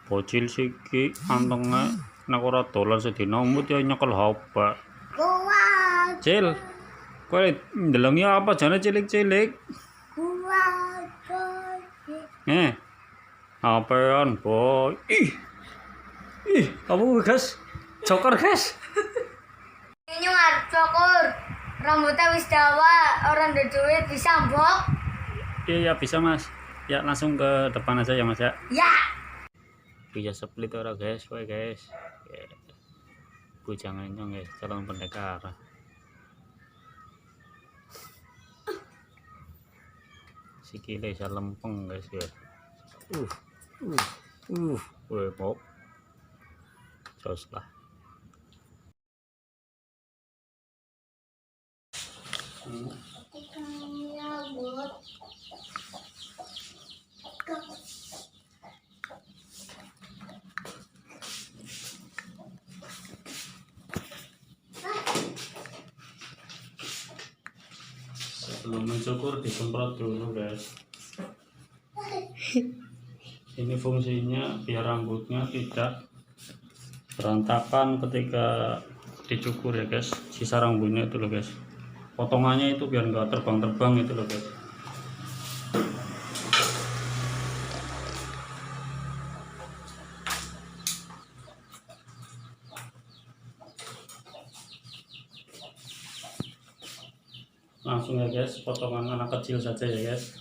Bocil siki antenge nek ora dolan sedina mut ya nyekel haba. Cil. Kowe ndelengi apa jane cilik-cilik? Apean, boy. Kamu guys. Joker, guys. Ini arep joker. Rambutnya wis dawa, orang ada duit bisa mbok. Iya, bisa, Mas. Ya, langsung ke depan aja ya, Mas ya. Ya. Bisa split ora, guys. Kowe, guys. Bujangan nyong, guys, calon pendekar. Sikile bisa lempeng, guys, ya. Weh, mau. Jos lah. Sebelum mencukur disemprot dulu, guys. Ini fungsinya biar rambutnya tidak berantakan ketika dicukur ya, guys. Sisa rambutnya itu loh, guys. Potongannya itu biar nggak terbang-terbang itu loh, guys. Langsung ya, guys, potongan anak kecil saja ya, guys.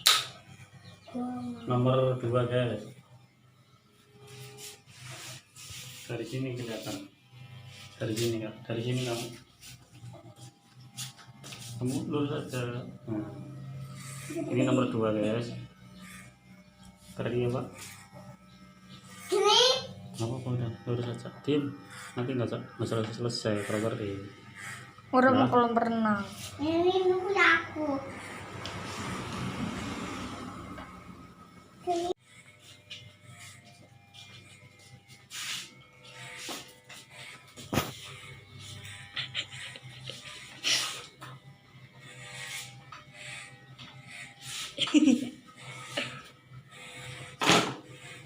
Nomor 2, guys. Dari sini kelihatan. Dari sini, Kak. Dari sini kamu lurus saja. Nah. Ini nomor 2, guys. Keren ya, Pak? Ini Apa udah lurus saja. Diam. Nanti nggak selesai properti. orang mau kolam berenang. Ini nunggu aku.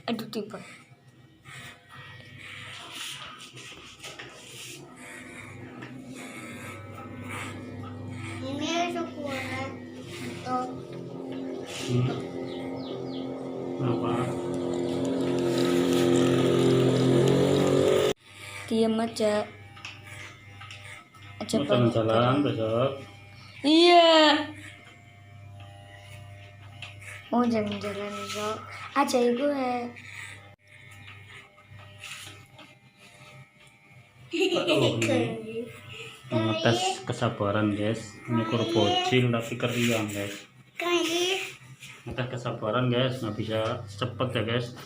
Aduh tiba. Ini syukuran atau Apa? diam aja. Mau jalan-jalan besok. Iya. Mau jalan-jalan besok. Aja gue. Ngetes kesabaran, guys. Nyukur bocil tapi keriang, guys. Ngetes kesabaran, guys. Nggak bisa cepet ya, guys.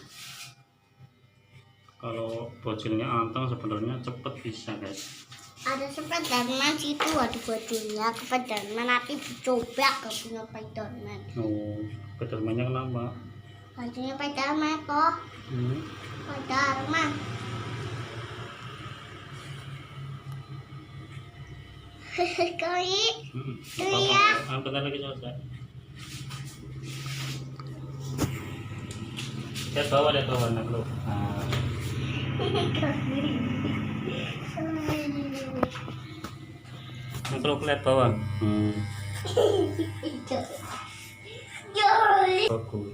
Kalau bocilnya anteng sebenarnya cepet bisa, guys. Ada Spiderman situ, ada bocilnya ke Spiderman, nanti dicoba ke punya Spiderman. Oh, Spiderman-nya kenapa? Bajunya Spiderman toh. Spiderman. Koi. Iya. Bentar lagi selesai. Lihat bawah, nak lu. Kalau lihat bawah. Bagus.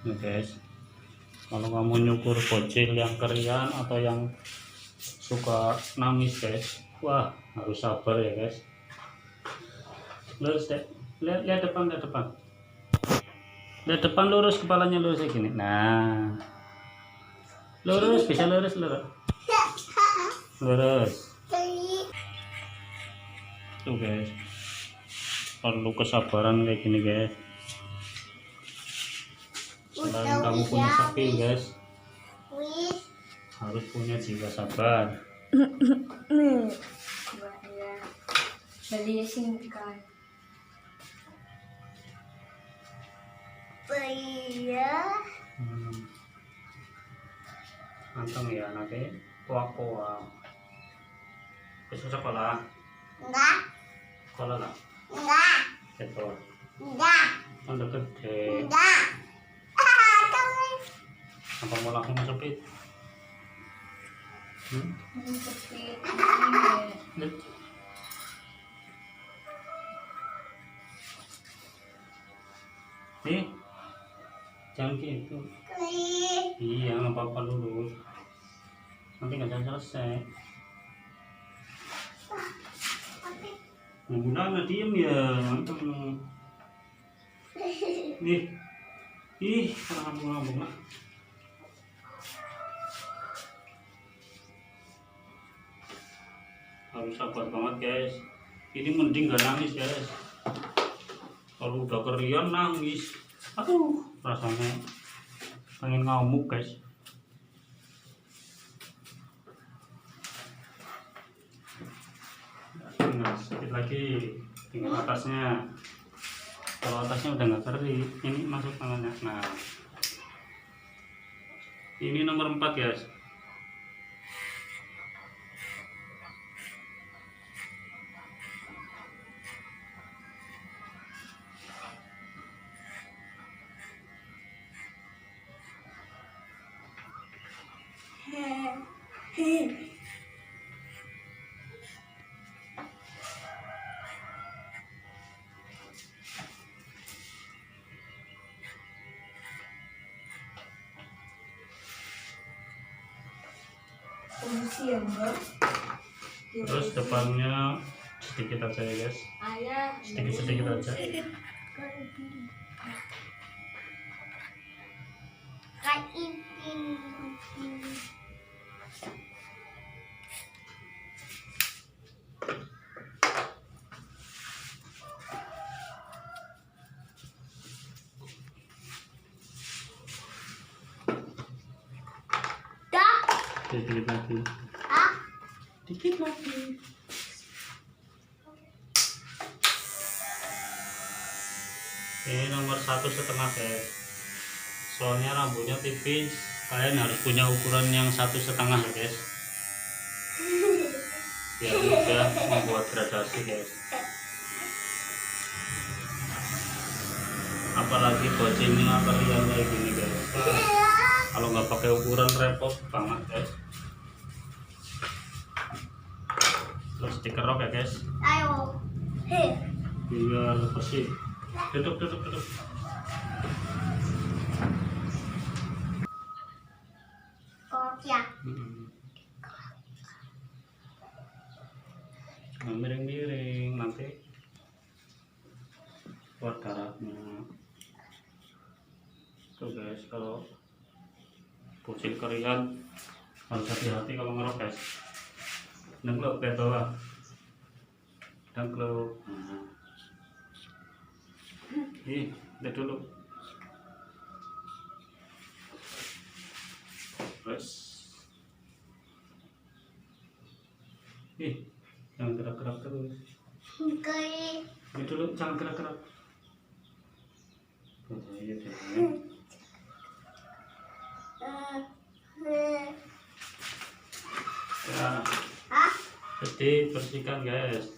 Nah, guys, kalau kamu nyukur bocil yang kerian atau yang suka nangis, guys, wah harus sabar ya, guys. Lurus deh, lihat depan, lihat depan lurus, kepalanya lurus kayak gini. Nah, lurus, bisa lurus. Tuh, guys, perlu kesabaran kayak gini, guys. Selain kamu punya skill, guys, harus punya jiwa sabar. Beli singkat. Iya. Anteng ya nanti tua. Besok sekolah? Enggak. Sekolah lah? Enggak. Sekolah. Enggak. Udah gede. Enggak. Apa mau langsung jepit? Jepit. Nih, jangan gitu. Iya, nggak apa-apa dulu. Nanti nggak selesai. Udah diem ya, manteng. Ih, ngambung lah. Harus sabar banget guys. Ini mending gak nangis guys. Kalau udah kerian nangis, aduh, rasanya pengen ngamuk guys. Nah, sedikit lagi, tinggal atasnya. Kalau atasnya udah nggak kering, ini masuk tangannya. Nah, ini nomor 4 guys. Terus depannya sedikit aja ya guys, sedikit aja. Dikit lagi. Dikit lagi. Ini nomor 1,5 guys. Soalnya rambutnya tipis, kalian harus punya ukuran yang 1,5 ya guys. Biar mudah membuat gradasi guys. Apalagi bocinya kalian kayak gini guys. Kalau nggak pakai ukuran repot banget guys. Terus dikerok ya guys. Ayo. Biar bersih. Duduk. Kopiah. Miring-miring nanti buat darahnya. Tuh guys, kalau bocil kerian harus hati-hati kalau ngerok guys. Nengkluk ke bawah, nengkluk. Lihat dulu. Terus, jangan gerak-gerak terus. Lihat dulu, jangan gerak-gerak. Ya, jadi bersihkan guys.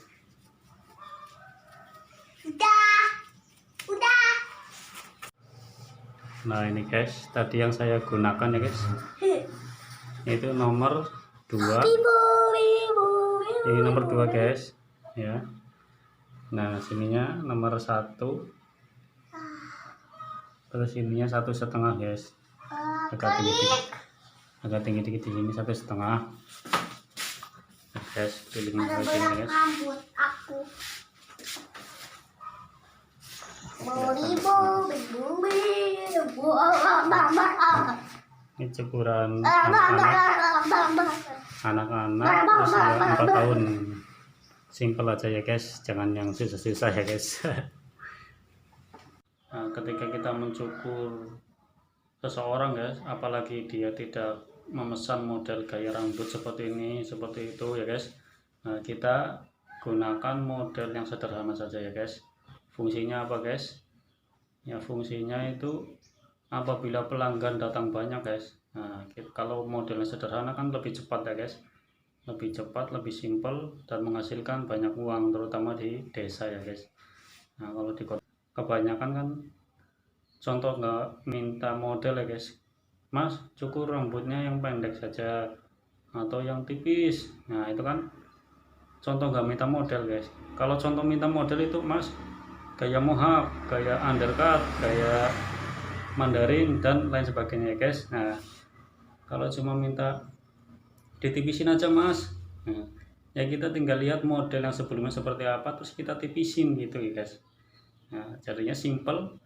Udah. Nah ini guys, tadi yang saya gunakan ya guys, itu nomor 2. Ini nomor 2 guys, ya. Nah sininya nomor 1. Terus ininya 1,5 guys. Agak tinggi dikit di sini 1,5. Guys, pilih Ada bagian banyak guys. rambut aku. Ini cukuran anak-anak usia 4 tahun. Simple aja ya guys, jangan yang susah-susah ya guys. Nah, ketika kita mencukur seseorang guys, apalagi dia tidak memesan model gaya rambut seperti ini, seperti itu ya guys. Nah, kita gunakan model yang sederhana saja ya guys. Fungsinya apa guys? Ya fungsinya itu apabila pelanggan datang banyak guys. Nah, kalau modelnya sederhana kan lebih cepat ya guys. Lebih cepat, lebih simpel dan menghasilkan banyak uang, terutama di desa ya guys. Nah, kebanyakan kan contoh nggak minta model ya guys, mas cukur rambutnya yang pendek saja atau yang tipis. Nah itu kan contoh nggak minta model guys. Kalau contoh minta model itu mas gaya mohawk, gaya undercut, gaya mandarin dan lain sebagainya ya guys. Nah kalau cuma minta ditipisin aja mas, nah, ya kita tinggal lihat model yang sebelumnya seperti apa terus kita tipisin gitu ya guys. Nah jadinya simple,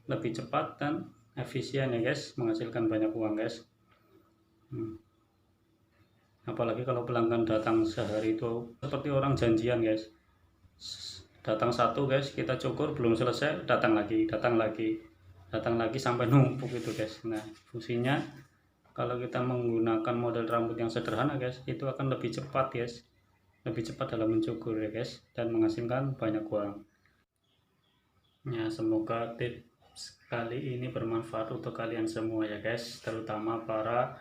lebih cepat dan efisien ya guys, menghasilkan banyak uang guys. Apalagi kalau pelanggan datang sehari itu seperti orang janjian guys, datang satu guys kita cukur belum selesai datang lagi sampai numpuk itu guys. Nah fungsinya kalau kita menggunakan model rambut yang sederhana guys, itu akan lebih cepat guys, lebih cepat dalam mencukur ya guys, dan menghasilkan banyak uang ya. Semoga tips kali ini bermanfaat untuk kalian semua ya guys, terutama para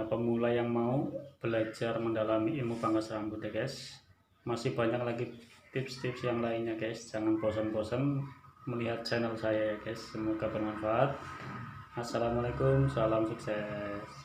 pemula yang mau belajar mendalami ilmu pangkas rambut ya guys. Masih banyak lagi tips-tips yang lainnya guys, jangan bosan-bosan melihat channel saya ya guys. Semoga bermanfaat. Assalamualaikum, salam sukses.